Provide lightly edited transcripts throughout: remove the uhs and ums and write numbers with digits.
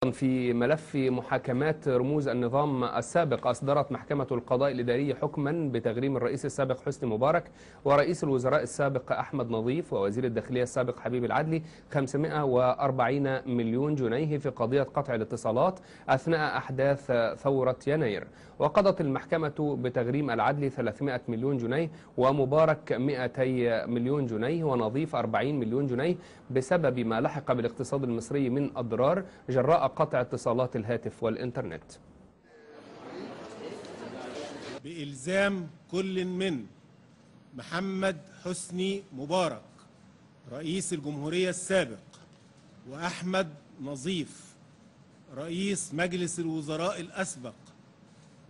في ملف محاكمات رموز النظام السابق، أصدرت محكمة القضاء الإداري حكما بتغريم الرئيس السابق حسني مبارك ورئيس الوزراء السابق أحمد نظيف ووزير الداخلية السابق حبيب العدلي 540 مليون جنيه في قضية قطع الاتصالات أثناء أحداث ثورة يناير. وقضت المحكمة بتغريم العدلي 300 مليون جنيه ومبارك 200 مليون جنيه ونظيف 40 مليون جنيه بسبب ما لحق بالاقتصاد المصري من أضرار جراء قطع اتصالات الهاتف والإنترنت. بإلزام كل من محمد حسني مبارك رئيس الجمهورية السابق وأحمد نظيف رئيس مجلس الوزراء الأسبق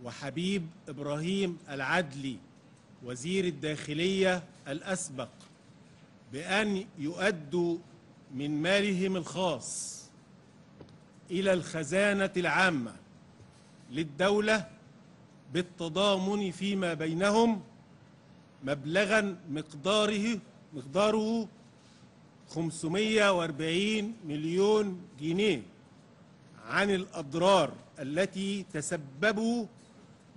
وحبيب إبراهيم العدلي وزير الداخلية الأسبق بأن يؤدوا من مالهم الخاص إلى الخزانة العامة للدولة بالتضامن فيما بينهم مبلغا مقداره 540 مليون جنيه عن الأضرار التي تسببوا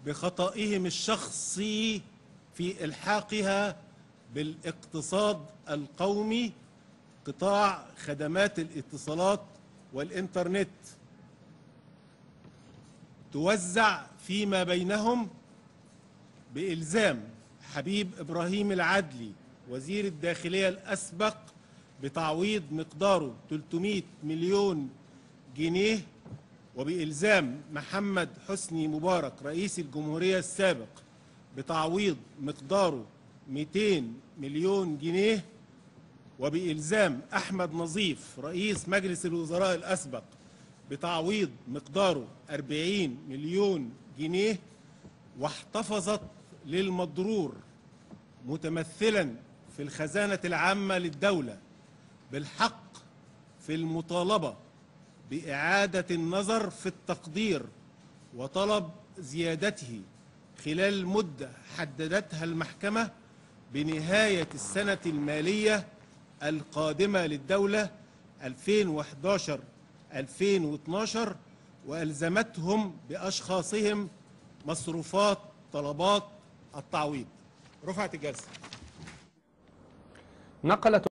بخطئهم الشخصي في إلحاقها بالاقتصاد القومي قطاع خدمات الاتصالات والإنترنت، توزع فيما بينهم بإلزام حبيب إبراهيم العدلي وزير الداخلية الأسبق بتعويض مقداره 300 مليون جنيه، وبإلزام محمد حسني مبارك رئيس الجمهورية السابق بتعويض مقداره 200 مليون جنيه، وبإلزام أحمد نظيف رئيس مجلس الوزراء الأسبق بتعويض مقداره 40 مليون جنيه. واحتفظت للمضرور متمثلا في الخزانة العامة للدولة بالحق في المطالبة بإعادة النظر في التقدير وطلب زيادته خلال المدة حددتها المحكمة بنهاية السنة المالية القادمة للدولة 2011-2012، وألزمتهم بأشخاصهم مصروفات طلبات التعويض. رفعت الجلسة. نقلت